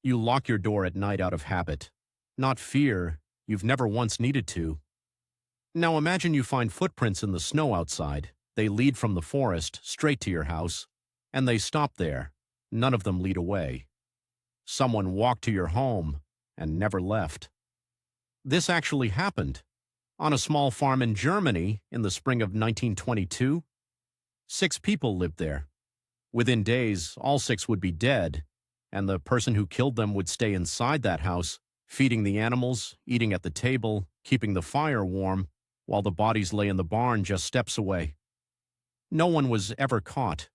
You lock your door at night out of habit. Not fear, you've never once needed to. Now imagine you find footprints in the snow outside. They lead from the forest straight to your house, and they stop there. None of them lead away. Someone walked to your home and never left. This actually happened. On a small farm in Germany in the spring of 1922, 6 people lived there. Within days, all 6 would be dead, and the person who killed them would stay inside that house, feeding the animals, eating at the table, keeping the fire warm, while the bodies lay in the barn just steps away. No one was ever caught.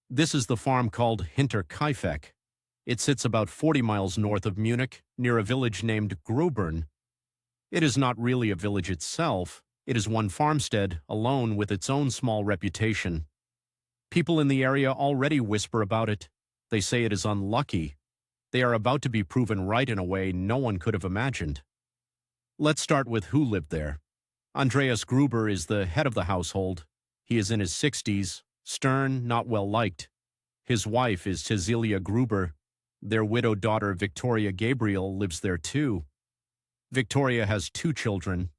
This is the farm called Hinterkaifeck. It sits about 40 miles north of Munich, near a village named Grubern. It is not really a village itself. It is one farmstead, alone with its own small reputation. People in the area already whisper about it. They say it is unlucky. They are about to be proven right in a way no one could have imagined. Let's start with who lived there. Andreas Gruber is the head of the household. He is in his 60s, stern, not well liked. His wife is Cecilia Gruber. Their widowed daughter Victoria Gabriel lives there too. Victoria has 2 children,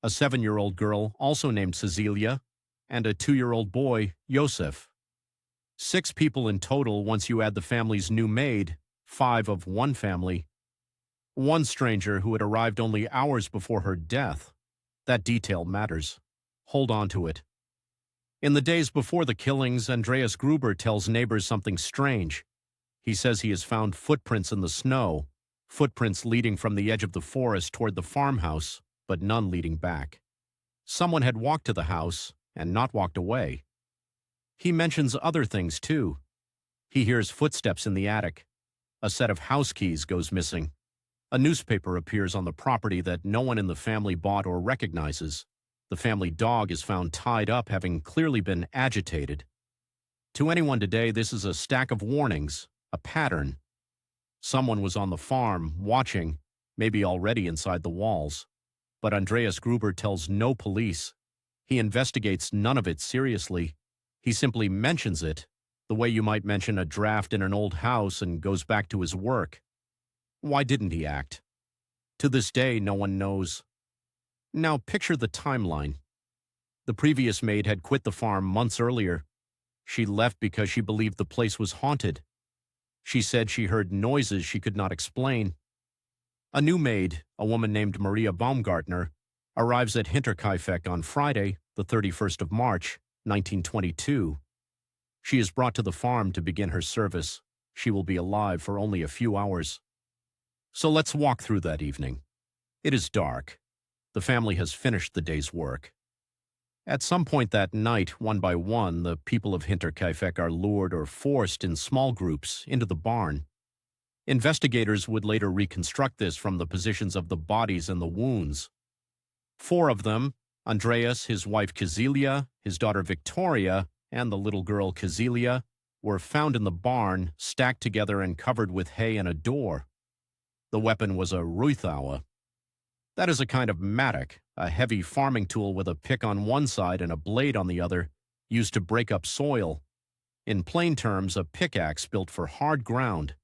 a 7-year-old girl also named Cecilia, and a 2-year-old boy, Josef. 6 people in total once you add the family's new maid, 5 of one family. One stranger who had arrived only hours before her death. That detail matters. Hold on to it. In the days before the killings, Andreas Gruber tells neighbors something strange. He says he has found footprints in the snow, footprints leading from the edge of the forest toward the farmhouse, but none leading back. Someone had walked to the house and not walked away. He mentions other things too. He hears footsteps in the attic. A set of house keys goes missing. A newspaper appears on the property that no one in the family bought or recognizes. The family dog is found tied up, having clearly been agitated. To anyone today, this is a stack of warnings, a pattern. Someone was on the farm, watching, maybe already inside the walls. But Andreas Gruber tells no police. He investigates none of it seriously. He simply mentions it, the way you might mention a draft in an old house, and goes back to his work. Why didn't he act? To this day, no one knows. Now picture the timeline. The previous maid had quit the farm months earlier. She left because she believed the place was haunted. She said she heard noises she could not explain. A new maid, a woman named Maria Baumgartner, arrives at Hinterkaifeck on Friday, the 31st of March, 1922. She is brought to the farm to begin her service. She will be alive for only a few hours. So let's walk through that evening. It is dark. The family has finished the day's work. At some point that night, one by one, the people of Hinterkaifeck are lured or forced in small groups into the barn. Investigators would later reconstruct this from the positions of the bodies and the wounds. 4 of them, Andreas, his wife Cecilia, his daughter Victoria, and the little girl Cecilia, were found in the barn, stacked together and covered with hay and a door. The weapon was a Ruithaue. That is a kind of mattock, a heavy farming tool with a pick on one side and a blade on the other, used to break up soil. In plain terms, a pickaxe built for hard ground.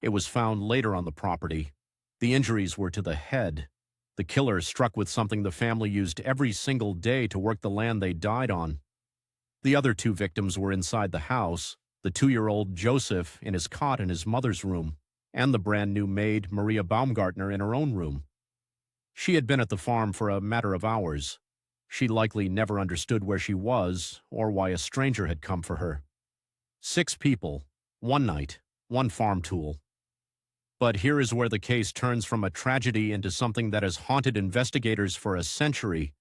It was found later on the property. The injuries were to the head. The killer struck with something the family used every single day to work the land they died on. The other 2 victims were inside the house, the 2-year-old Joseph in his cot in his mother's room, and the brand new maid Maria Baumgartner in her own room. She had been at the farm for a matter of hours. She likely never understood where she was or why a stranger had come for her. 6 people, 1 night, 1 farm tool. But here is where the case turns from a tragedy into something that has haunted investigators for a century.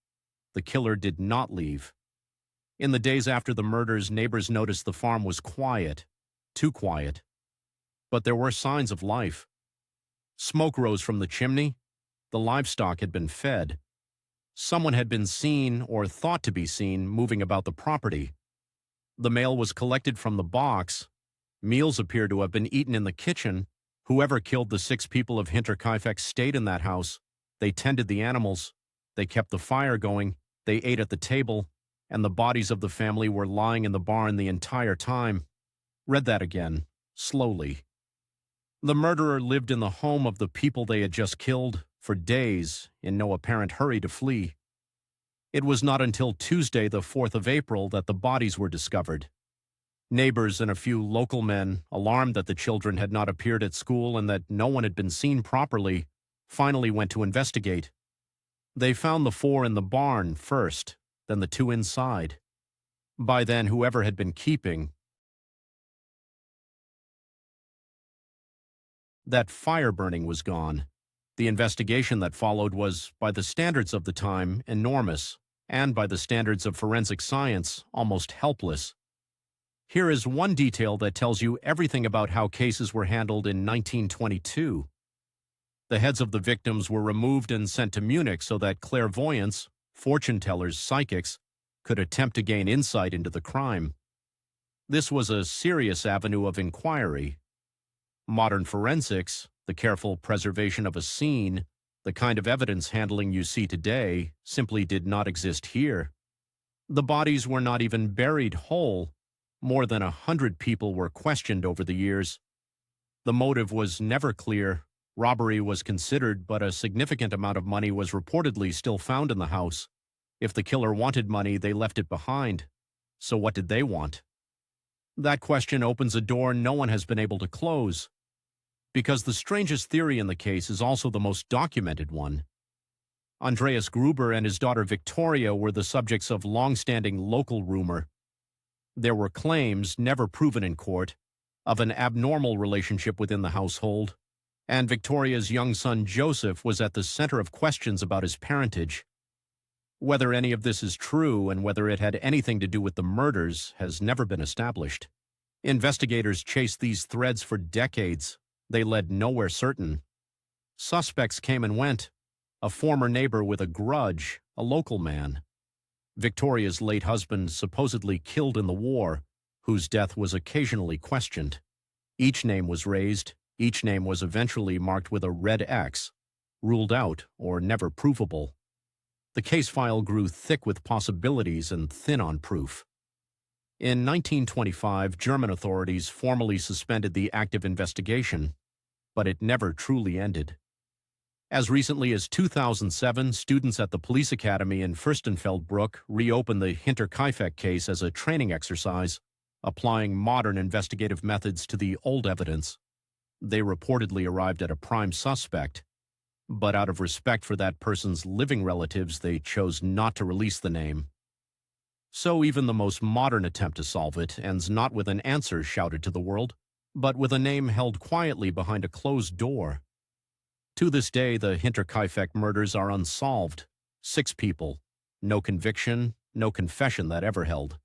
The killer did not leave. In the days after the murders, neighbors noticed the farm was quiet, too quiet. But there were signs of life. Smoke rose from the chimney. The livestock had been fed. Someone had been seen, or thought to be seen, moving about the property. The mail was collected from the box. Meals appear to have been eaten in the kitchen. Whoever killed the 6 people of Hinterkaifeck stayed in that house. They tended the animals. They kept the fire going. They ate at the table. And the bodies of the family were lying in the barn the entire time. Read that again, slowly. The murderer lived in the home of the people they had just killed for days in no apparent hurry to flee. It was not until Tuesday, the 4th of April, that the bodies were discovered. Neighbors and a few local men, alarmed that the children had not appeared at school and that no one had been seen properly, finally went to investigate. They found the 4 in the barn first, then the 2 inside. By then, whoever had been keeping that fire burning was gone. The investigation that followed was, by the standards of the time, enormous, and by the standards of forensic science, almost helpless. Here is one detail that tells you everything about how cases were handled in 1922. The heads of the victims were removed and sent to Munich so that clairvoyants, fortune-tellers, psychics, could attempt to gain insight into the crime. This was a serious avenue of inquiry. Modern forensics, the careful preservation of a scene, the kind of evidence handling you see today, simply did not exist here. The bodies were not even buried whole. More than 100 people were questioned over the years. The motive was never clear. Robbery was considered, but a significant amount of money was reportedly still found in the house. If the killer wanted money, they left it behind. So what did they want? That question opens a door no one has been able to close. Because the strangest theory in the case is also the most documented one. Andreas Gruber and his daughter Victoria were the subjects of long-standing local rumor. There were claims, never proven in court, of an abnormal relationship within the household, and Victoria's young son Joseph was at the center of questions about his parentage. Whether any of this is true and whether it had anything to do with the murders has never been established. Investigators chased these threads for decades. They led nowhere certain. Suspects came and went. A former neighbor with a grudge, a local man. Victoria's late husband supposedly killed in the war, whose death was occasionally questioned. Each name was raised. Each name was eventually marked with a red X, ruled out or never provable. The case file grew thick with possibilities and thin on proof. In 1925, German authorities formally suspended the active investigation, but it never truly ended. As recently as 2007, students at the police academy in Fürstenfeldbruck reopened the Hinterkaifeck case as a training exercise, applying modern investigative methods to the old evidence. They reportedly arrived at a prime suspect, but out of respect for that person's living relatives, they chose not to release the name. So even the most modern attempt to solve it ends not with an answer shouted to the world, but with a name held quietly behind a closed door. To this day, the Hinterkaifeck murders are unsolved. 6 people. No conviction, no confession that ever held.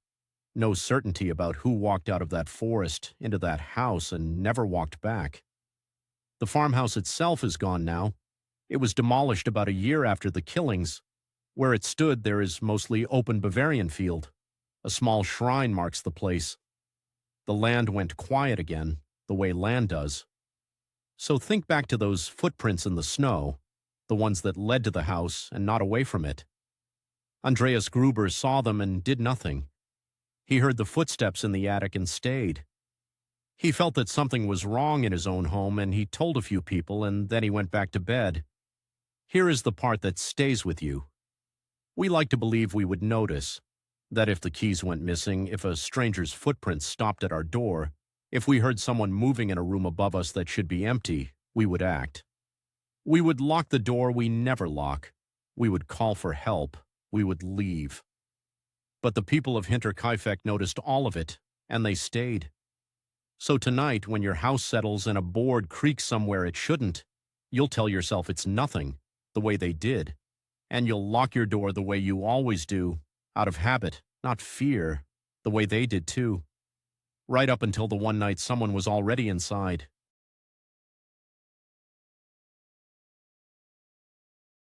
No certainty about who walked out of that forest into that house and never walked back. The farmhouse itself is gone now. It was demolished about a year after the killings. Where it stood, there is mostly open Bavarian field. A small shrine marks the place. The land went quiet again, the way land does. So think back to those footprints in the snow, the ones that led to the house and not away from it. Andreas Gruber saw them and did nothing. He heard the footsteps in the attic and stayed. He felt that something was wrong in his own home, and he told a few people, and then he went back to bed. Here is the part that stays with you. We like to believe we would notice that if the keys went missing, if a stranger's footprints stopped at our door, if we heard someone moving in a room above us that should be empty, we would act. We would lock the door we never lock. We would call for help. We would leave. But the people of Hinterkaifeck noticed all of it, and they stayed. So tonight, when your house settles and a board creaks somewhere it shouldn't, you'll tell yourself it's nothing, the way they did. And you'll lock your door the way you always do, out of habit, not fear, the way they did too. Right up until the one night someone was already inside,